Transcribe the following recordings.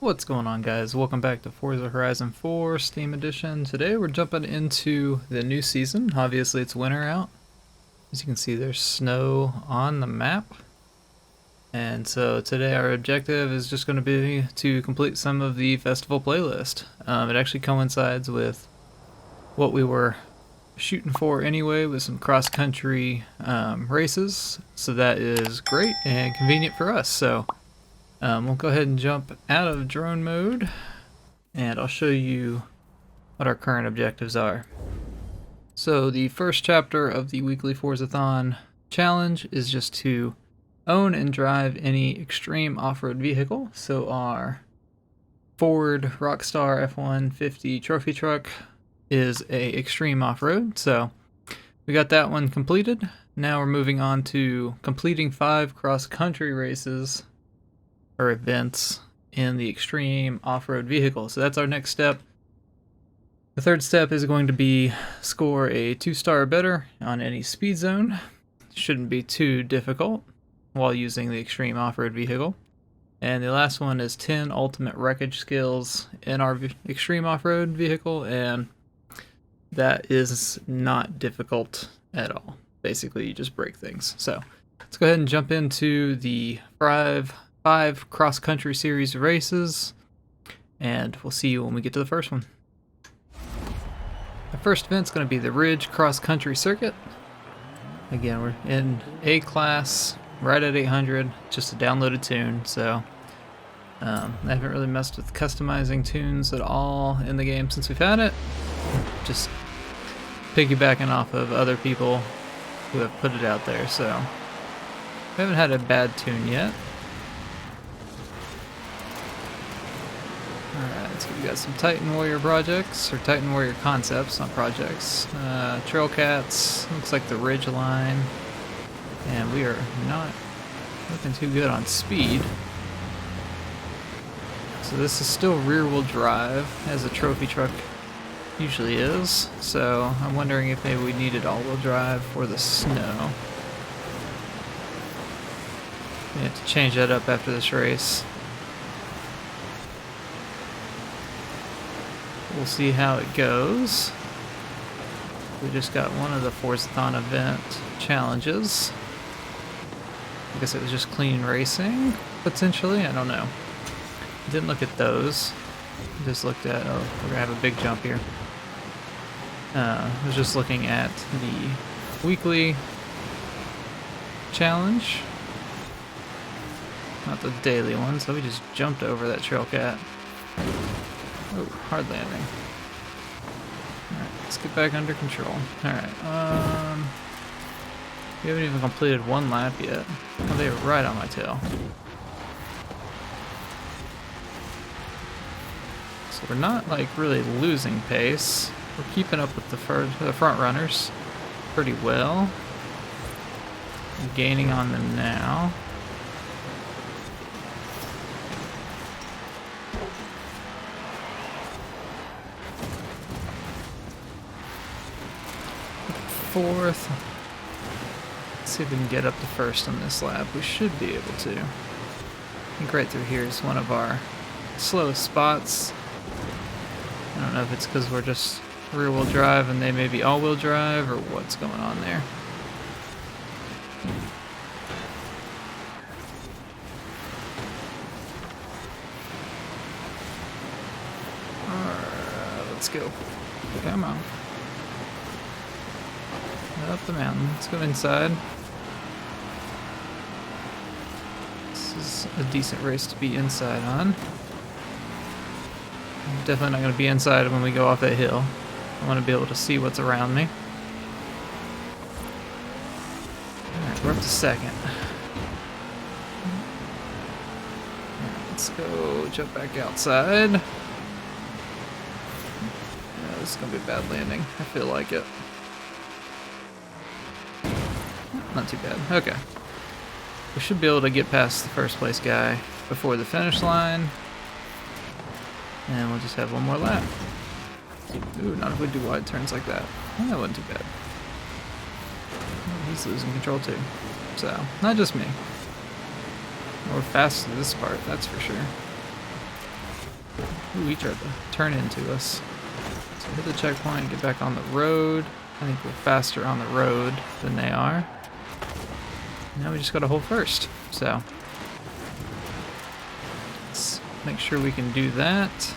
What's going on, guys? Welcome back to Forza Horizon 4 Steam Edition. Today we're jumping into the new season. Obviously it's winter out. As you can see, there's snow on the map. And so today our objective is just going to be to complete some of the festival playlist. It actually coincides with what we were shooting for anyway, with some cross-country races. So that is great and convenient for us. So we'll go ahead and jump out of drone mode, and I'll show you what our current objectives are. So the first chapter of the weekly Forzathon challenge is just to own and drive any extreme off-road vehicle. So our Ford Rockstar F-150 trophy truck is a extreme off-road. So we got that one completed. Now we're moving on to completing 5 cross-country races or events in the extreme off-road vehicle. So that's our next step. The third step is going to be score a 2-star or better on any speed zone. Shouldn't be too difficult while using the extreme off-road vehicle. And the last one is 10 ultimate wreckage skills in our extreme off-road vehicle, and that is not difficult at all. Basically, you just break things. So let's go ahead and jump into the 5 cross-country series races, and we'll see you when we get to the first one. The first event's going to be the Ridge cross-country circuit. Again, we're in A class, right at 800, just a downloaded tune, so I haven't really messed with customizing tunes at all in the game since we've had it. Just piggybacking off of other people who have put it out there, so we haven't had a bad tune yet. Alright, so we got some Titan Warrior projects, or Titan Warrior concepts, not projects. Trail Cats, looks like the Ridge line. And we are not looking too good on speed. So this is still rear-wheel drive, as a trophy truck usually is. So I'm wondering if maybe we needed all-wheel drive for the snow. We have to change that up after this race. We'll see how it goes. We just got one of the Forzathon event challenges. I guess it was just clean racing, potentially. I don't know. Didn't look at those. Just looked at, oh, we're gonna have a big jump here. I was just looking at the weekly challenge, not the daily one. So we just jumped over that trail cat. Oh, hard landing. Alright, let's get back under control. Alright, we haven't even completed one lap yet. Oh, they were right on my tail. So we're not, like, really losing pace. We're keeping up with the front runners pretty well. I'm gaining on them now. Fourth. Let's see if we can get up to first on this lap. We should be able to. I think right through here is one of our slowest spots. I don't know if it's because we're just rear-wheel drive and they may be all-wheel drive, or what's going on there. Alright, let's go. Come on. Up the mountain. Let's go inside. This is a decent race to be inside on. I'm definitely not going to be inside when we go off that hill. I want to be able to see what's around me. Alright, we're up to second. Alright, let's go jump back outside. Yeah, this is going to be a bad landing. I feel like it. Not too bad. Okay. We should be able to get past the first place guy before the finish line. And we'll just have one more lap. Ooh, not if we do wide turns like that. Well, that wasn't too bad. Oh, he's losing control too. So, not just me. We're fast to this part, that's for sure. Ooh, he tried to turn into us. So hit the checkpoint, get back on the road. I think we're faster on the road than they are. Now we just gotta hold first. So let's make sure we can do that.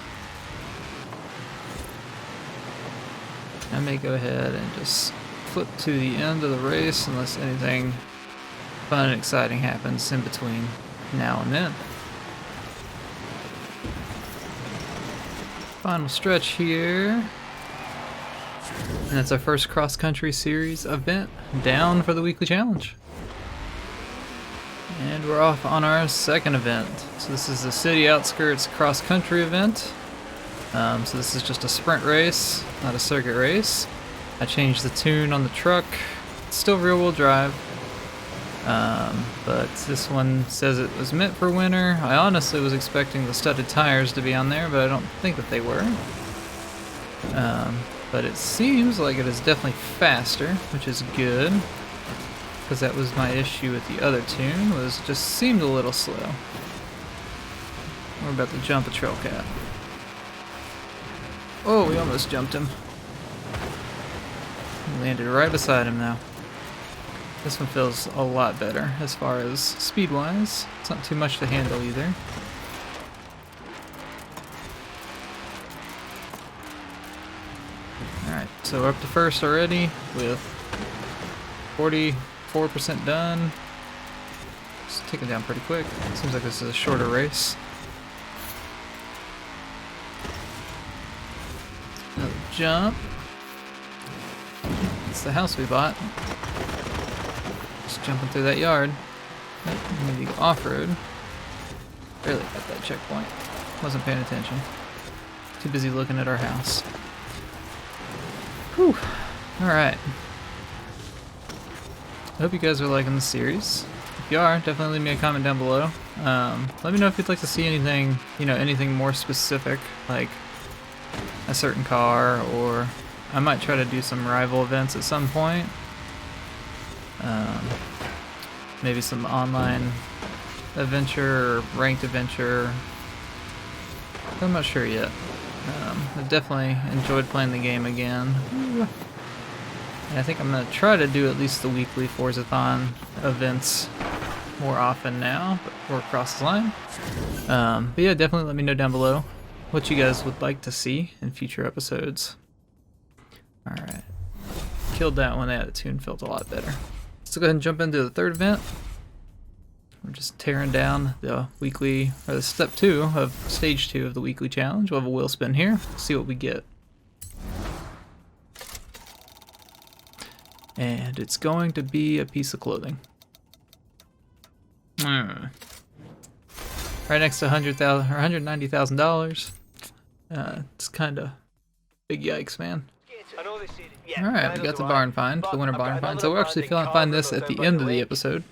I may go ahead and just flip to the end of the race unless anything fun and exciting happens in between now and then. Final stretch here. And that's our first cross-country series event down for the weekly challenge. And we're off on our second event. So this is the City Outskirts cross-country event. So this is just a sprint race, not a circuit race. I changed the tune on the truck. It's still rear-wheel drive. But this one says it was meant for winter. I honestly was expecting the studded tires to be on there, but I don't think that they were. But it seems like it is definitely faster, which is good. Because that was my issue with the other tune, was it just seemed a little slow. We're about to jump a trail cat. Oh, we almost jumped him. We landed right beside him now. This one feels a lot better as far as speed-wise. It's not too much to handle either. Alright, so we're up to first already with 44% done. Just ticking down pretty quick. Seems like this is a shorter race. Another jump. It's the house we bought. Just jumping through that yard. Maybe go off-road. Barely got that checkpoint. Wasn't paying attention. Too busy looking at our house. Whew. Alright. I hope you guys are liking the series. If you are, definitely leave me a comment down below. Let me know if you'd like to see anything, anything more specific, like a certain car, or I might try to do some rival events at some point. Maybe some online adventure or ranked adventure. I'm not sure yet. I've definitely enjoyed playing the game again. And I think I'm going to try to do at least the weekly Forzathon events more often now, but we're across the line. But yeah, definitely let me know down below what you guys would like to see in future episodes. Alright. Killed that one. That tune felt a lot better. Let's go ahead and jump into the third event. We're just tearing down the weekly, or the step 2 of stage 2 of the weekly challenge. We'll have a wheel spin here. See what we get. And it's going to be a piece of clothing. Right next to $100,000 or $190,000. It's kind of big yikes, man. Alright, we got the barn find, the winter barn find. So we're actually going to find this at the end of the episode.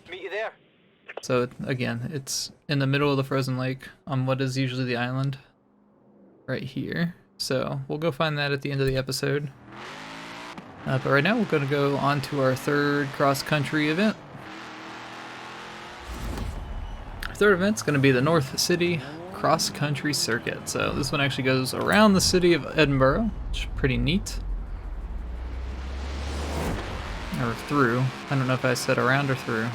So again, it's in the middle of the frozen lake on what is usually the island. Right here. So we'll go find that at the end of the episode. But right now we're going to go on to our third cross-country event. Our third event's going to be the North City Cross-Country Circuit. So this one actually goes around the city of Edinburgh, which is pretty neat. Or through. I don't know if I said around or through.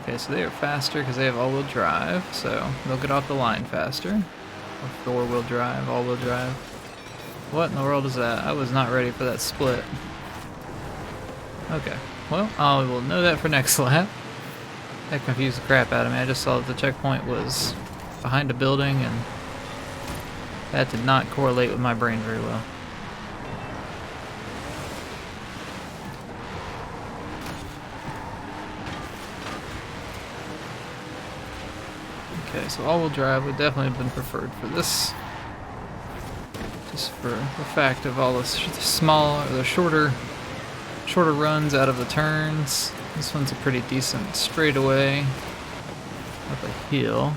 Okay, so they are faster because they have all-wheel drive, so they'll get off the line faster. Or four-wheel drive, all-wheel drive. What in the world is that? I was not ready for that split. Okay, well, I will know that for next lap. That confused the crap out of me. I just saw that the checkpoint was behind a building, and that did not correlate with my brain very well. Okay, so all-wheel drive would definitely have been preferred for this. Just for the fact of all the shorter runs out of the turns. This one's a pretty decent straightaway up a hill.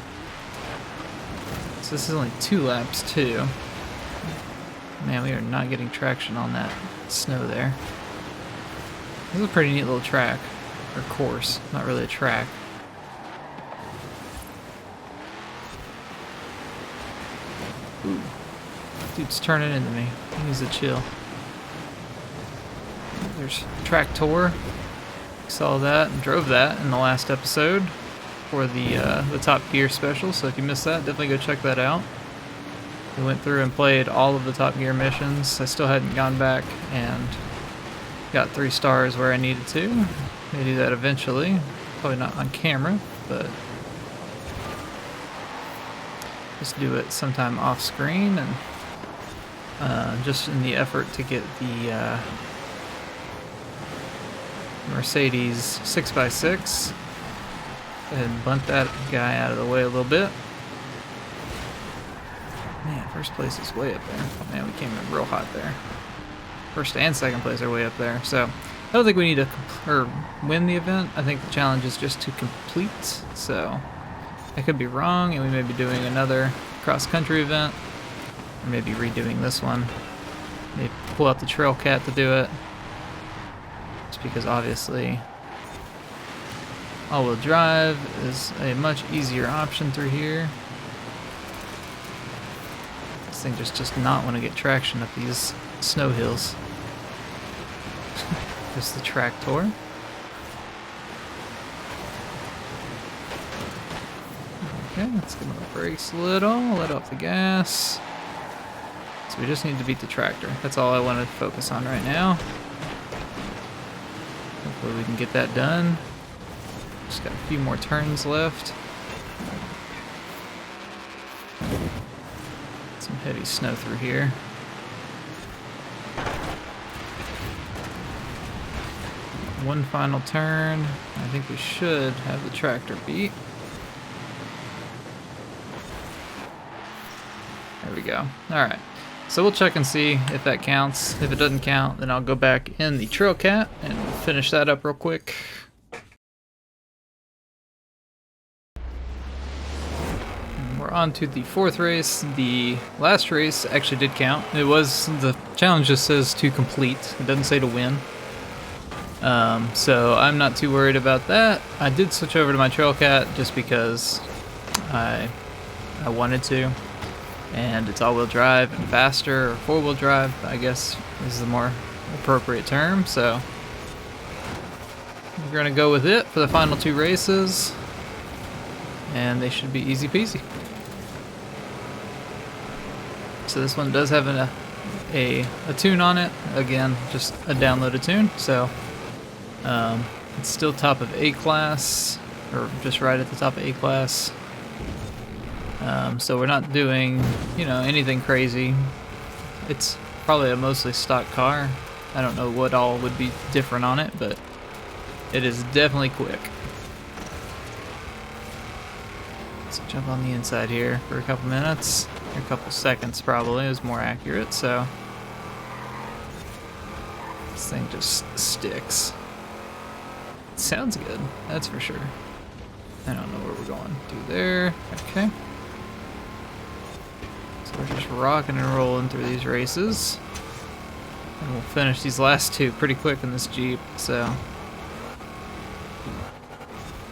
So this is only 2 laps too. Man, we are not getting traction on that snow there. This is a pretty neat little track, or course, not really a track. Ooh. Dude's turning into me. He needs to chill. There's Tractor. Saw that and drove that in the last episode for the Top Gear special, so if you missed that, definitely go check that out. We went through and played all of the Top Gear missions. I still hadn't gone back and got 3 stars where I needed to. May do that eventually. Probably not on camera, but just do it sometime off screen, and just in the effort to get the Mercedes 6x6 and bunt that guy out of the way a little bit. Man, first place is way up there. Oh man, we came in real hot there. First and second place are way up there. So I don't think we need to win the event. I think the challenge is just to complete. So I could be wrong, and we may be doing another cross-country event, or maybe redoing this one. Maybe pull out the Trail Cat to do it. Just because obviously all-wheel drive is a much easier option through here. This thing just does not want to get traction up these snow hills. Just the Tractor. Okay, let's give it the brakes a little, let off the gas. So we just need to beat the tractor. That's all I want to focus on right now. Hopefully we can get that done. Just got a few more turns left. Some heavy snow through here. One final turn. I think we should have the tractor beat. There we go. Alright. So we'll check and see if that counts. If it doesn't count, then I'll go back in the Trail Cat and finish that up real quick. And we're on to the 4th race. The last race actually did count. It was, the challenge just says to complete. It doesn't say to win. So I'm not too worried about that. I did switch over to my Trail Cat just because I wanted to. And it's all-wheel drive and faster, or 4-wheel drive, I guess is the more appropriate term. So we're gonna go with it for the final 2 races, and they should be easy peasy. So this one does have a tune on it. Again, just a downloaded tune. So it's still top of A class, or just right at the top of A class. So we're not doing, you know, anything crazy. It's probably a mostly stock car. I don't know what all would be different on it, but it is definitely quick. Let's jump on the inside here for a couple minutes. Or a couple seconds probably is more accurate, so this thing just sticks. It sounds good, that's for sure. I don't know where we're going. Through there, okay. So we're just rocking and rolling through these races. And we'll finish these last 2 pretty quick in this Jeep, so.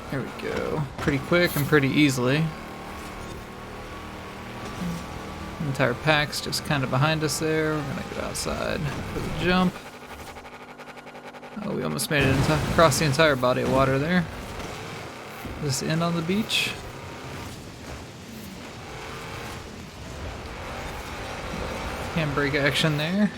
There we go. Pretty quick and pretty easily. The entire pack's just kind of behind us there. We're gonna go outside for the jump. Oh, we almost made it across the entire body of water there. This end on the beach. Handbrake action there.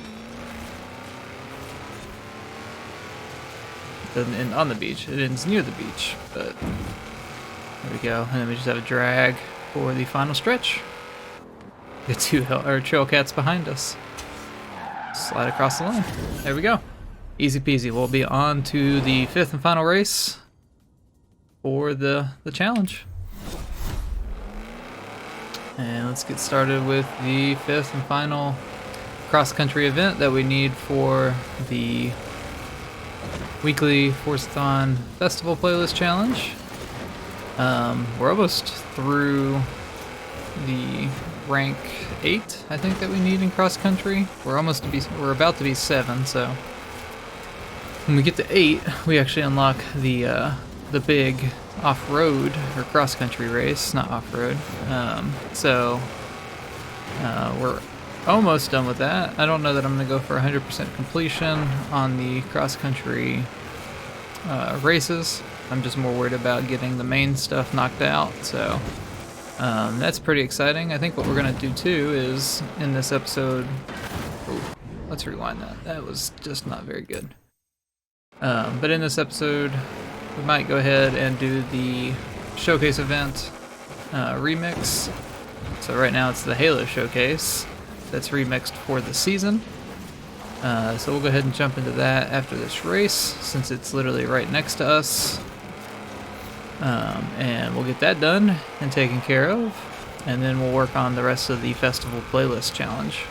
It doesn't end on the beach, it ends near the beach, but there we go. And then we just have a drag for the final stretch. The 2 Trail Cats behind us. Slide across the line. There we go. Easy peasy. We'll be on to the 5th and final race for the challenge. And let's get started with the 5th and final cross-country event that we need for the weekly Forzathon Festival Playlist Challenge. We're almost through the rank 8, I think, that we need in cross-country. We're about to be 7, so when we get to 8, we actually unlock the big off-road or cross-country race, not off-road. So We're almost done with that. I don't know that I'm going to go for 100% completion on the cross-country races. I'm just more worried about getting the main stuff knocked out, so that's pretty exciting. I think what we're going to do too is in this episode... Ooh, let's rewind that. That was just not very good. But in this episode, we might go ahead and do the showcase event remix. So right now it's the Halo showcase that's remixed for the season. So we'll go ahead and jump into that after this race, since it's literally right next to us. And we'll get that done and taken care of, and then we'll work on the rest of the festival playlist challenge,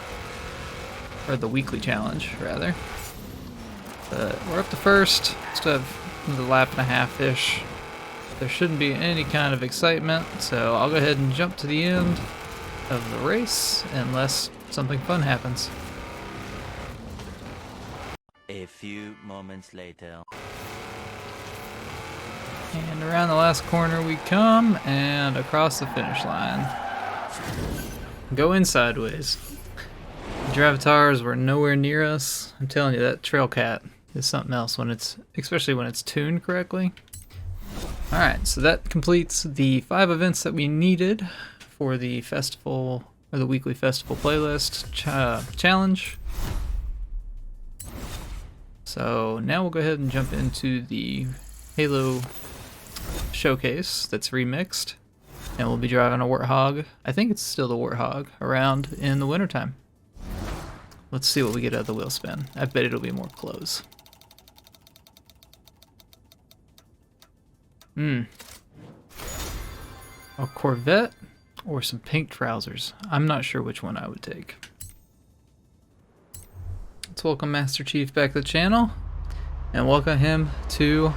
or the weekly challenge rather. But we're up to first, still have the lap and a half-ish. There shouldn't be any kind of excitement, so I'll go ahead and jump to the end of the race unless something fun happens. A few moments later. And around the last corner we come, and across the finish line. Going sideways. The Dravatars were nowhere near us. I'm telling you, that Trail Cat is something else when it's, especially when it's tuned correctly. Alright, so that completes the 5 events that we needed for the festival, or the weekly festival playlist challenge. So now we'll go ahead and jump into the Halo showcase that's remixed, and we'll be driving a Warthog. I think it's still the Warthog around in the wintertime. Let's see what we get out of the wheel spin. I bet it'll be more clothes. A Corvette or some pink trousers. I'm not sure which one I would take. Let's welcome Master Chief back to the channel and welcome him to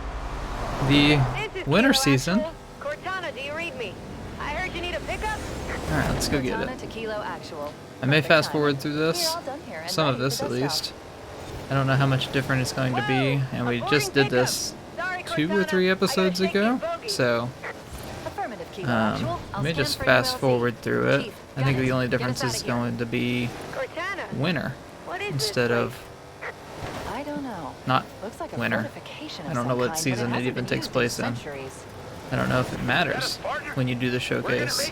the winter season. Cortana, do you read me? I heard you need a pickup. All right, let's go get it. I may fast forward through this, some of this at least. I don't know how much different it's going to be, and we just did this 2 or 3 episodes ago, so I may just fast forward through it. I think the only difference is going to be winter instead of not winter. I don't know what season it even takes place in. I don't know if it matters when you do the showcase.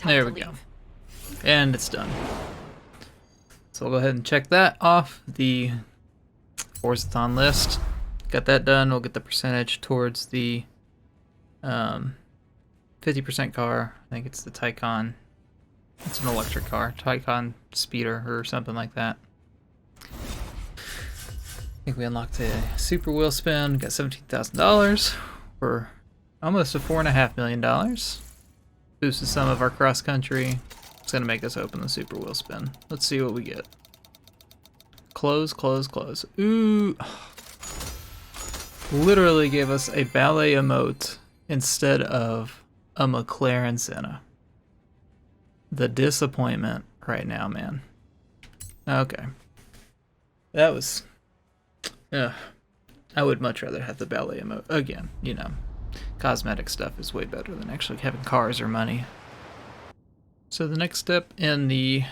There we go. And it's done. So we'll go ahead and check that off the Forzathon list. Got that done. We'll get the percentage towards the 50% car. I think it's the Taycan. It's an electric car. Taycan Speeder or something like that. I think we unlocked a super wheel spin. Got $17,000 for almost a $4.5 million. Boosted some of our cross country. It's gonna make us open the super wheel spin. Let's see what we get. Close, close, close. Ooh. Literally gave us a ballet emote instead of a McLaren Senna. The disappointment right now, man. Okay. That was... I would much rather have the ballet emote. Again, you know, cosmetic stuff is way better than actually having cars or money. So the next step in the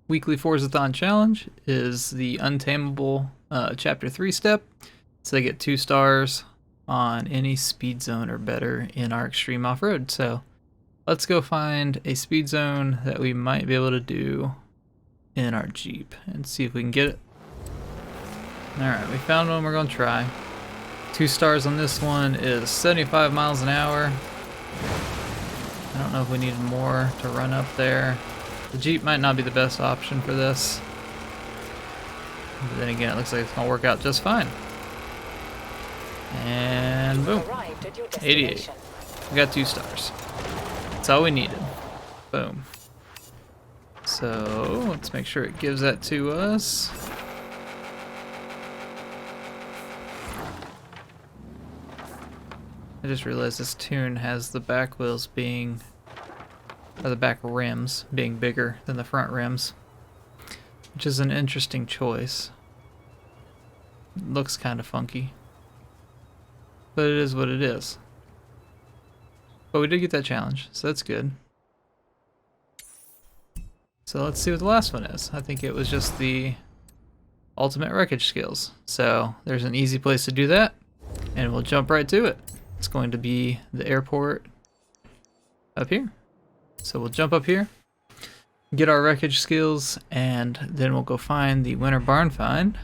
weekly Forzathon challenge is the Untamable Chapter 3 step. So they get 2 stars on any speed zone or better in our extreme off-road. So let's go find a speed zone that we might be able to do in our Jeep and see if we can get it. Alright, we found one we're going to try. 2 stars on this one is 75 miles an hour. I don't know if we needed more to run up there. The Jeep might not be the best option for this. But then again, it looks like it's going to work out just fine. And boom. 88. We got 2 stars. That's all we needed. Boom. So, let's make sure it gives that to us. I just realized this tune has the back wheels being, or the back rims being bigger than the front rims, which is an interesting choice. It looks kind of funky, but it is what it is. But we did get that challenge, so that's good. So let's see what the last one is. I think it was just the ultimate wreckage skills. So there's an easy place to do that, and we'll jump right to it. It's going to be the airport up here. So we'll jump up here, get our wreckage skills, and then we'll go find the winter barn find,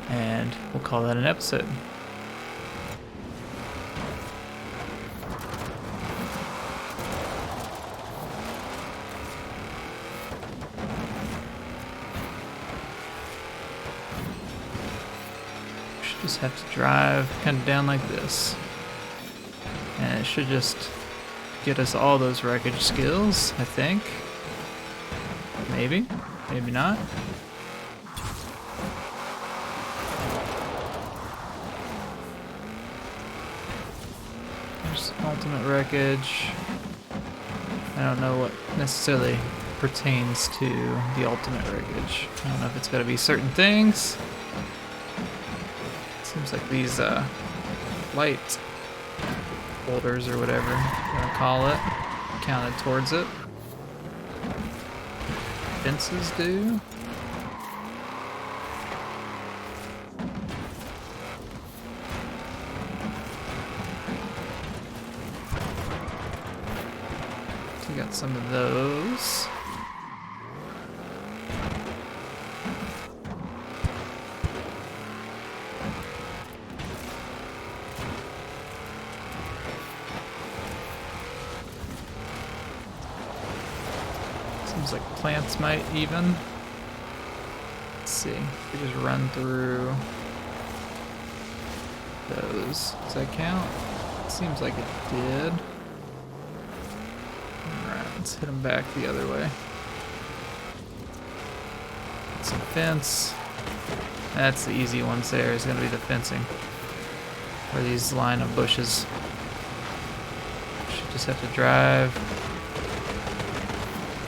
and we'll call that an episode. Just have to drive kind of down like this, and it should just get us all those wreckage skills, I think. Maybe, maybe not. There's ultimate wreckage. I don't know what necessarily pertains to the ultimate wreckage. I don't know if it's got to be certain things. Seems like these light holders or whatever you want to call it counted towards it. Fences do. So we got some of those. Seems like plants might even. Let's see. If we just run through those. Does that count? Seems like it did. Alright, let's hit them back the other way. Some fence. That's the easy ones there. Is going to be the fencing. Where these line of bushes. Should just have to drive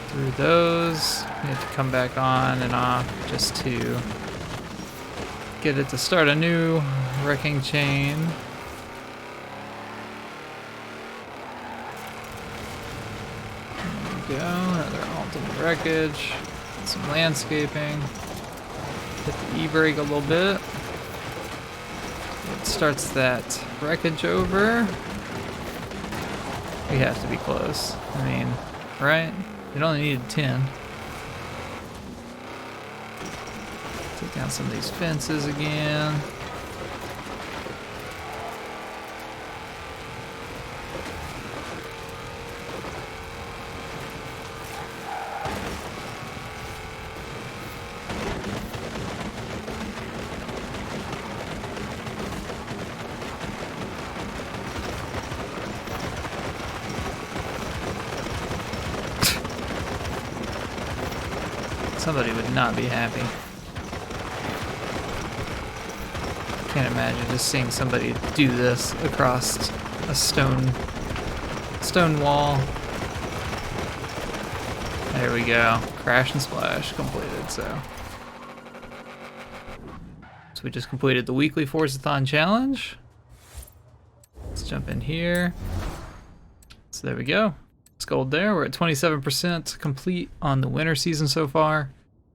through those. You have to come back on and off just to get it to start a new wrecking chain. There we go, another ultimate wreckage. Some landscaping. Hit the e-brake a little bit. It starts that wreckage over. We have to be close. I mean, right? It only needed 10. Take down some of these fences again. Somebody would not be happy. Can't imagine just seeing somebody do this across a stone wall. There we go. Crash and splash completed. So we just completed the weekly Forzathon challenge. Let's jump in here. So there we go. It's gold there. We're at 27% complete on the winter season so far.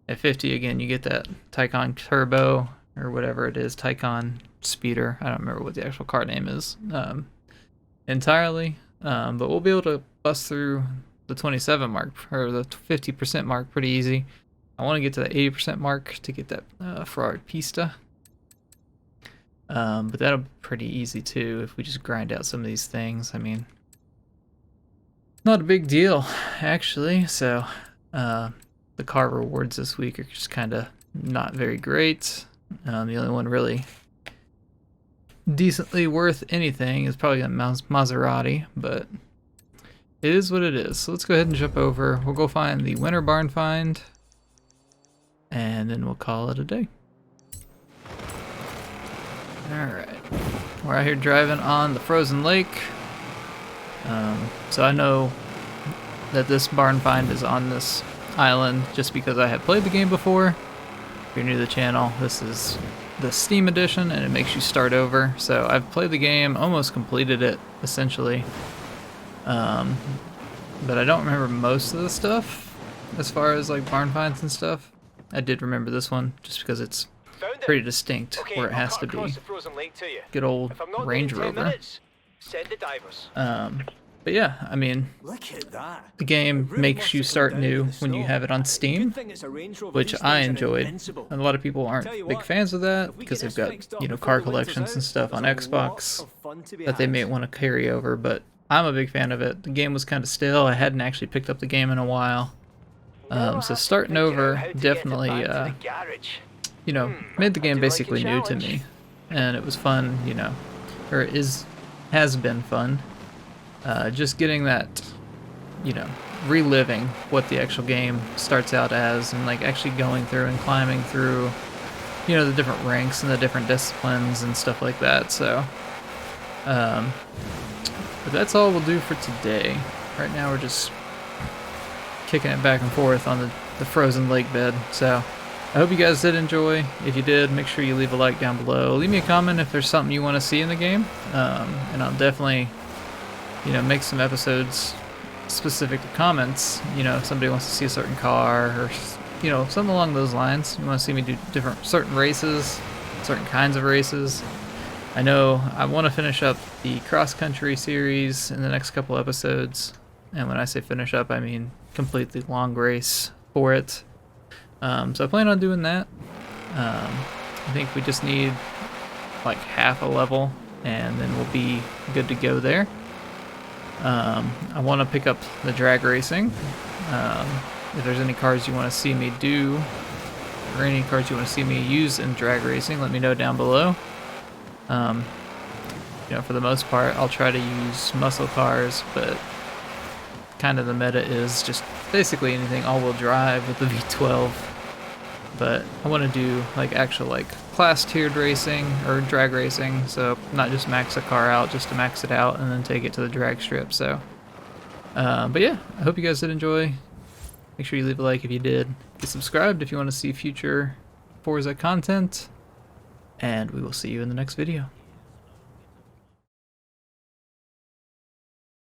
At 50 again, you get that Tycon Turbo or whatever it is, Tycon Speeder. I don't remember what the actual car name is entirely, but we'll be able to bust through the 27 mark or the 50% mark pretty easy. I want to get to the 80% mark to get that Ferrari Pista, but that'll be pretty easy too if we just grind out some of these things. I mean, not a big deal actually. So the car rewards this week are just kind of not very great. The only one really decently worth anything is probably a Maserati, but it is what it is. So let's go ahead and jump over. We'll go find the winter barn find, and then we'll call it a day. Alright, we're out here driving on the frozen lake. So I know that this barn find is on this island just because I have played the game before. If you're new to the channel, this is the Steam edition and it makes you start over. So I've played the game, almost completed it essentially, But I don't remember most of the stuff as far as like barn finds and stuff. I did remember this one just because it's pretty distinct where it has to be. Good old Range Rover. But yeah, I mean, the game makes you start new when you have it on Steam, which I enjoyed. And a lot of people aren't big fans of that because they've got, you know, car collections and stuff on Xbox that they may want to carry over, but I'm a big fan of it. The game was kind of stale. I hadn't actually picked up the game in a while. So starting over definitely, you know, made the game basically new to me. And it was fun, you know, or has been fun. Just getting that, you know, reliving what the actual game starts out as, and like actually going through and climbing through, you know, the different ranks and the different disciplines and stuff like that. So, but that's all we'll do for today. Right now we're just kicking it back and forth on the frozen lake bed. So I hope you guys did enjoy. If you did, make sure you leave a like down below. Leave me a comment if there's something you want to see in the game, and I'll definitely, you know, make some episodes specific to comments. You know, if somebody wants to see a certain car or, you know, something along those lines. You want to see me do certain races, certain kinds of races. I know I want to finish up the cross-country series in the next couple episodes. And when I say finish up, I mean complete the long race for it. So I plan on doing that. I think we just need like half a level and then we'll be good to go there. I want to pick up the drag racing. If there's any cars you want to see me do, or any cars you want to see me use in drag racing, let me know down below. You know, for the most part, I'll try to use muscle cars, but kind of the meta is just basically anything all-wheel drive with the V12. But I want to do like actual like class tiered racing or drag racing, so not just max a car out just to max it out and then take it to the drag strip. So but yeah, I hope you guys did enjoy. Make sure you leave a like if you did. Get subscribed if you want to see future Forza content, and we will see you in the next video.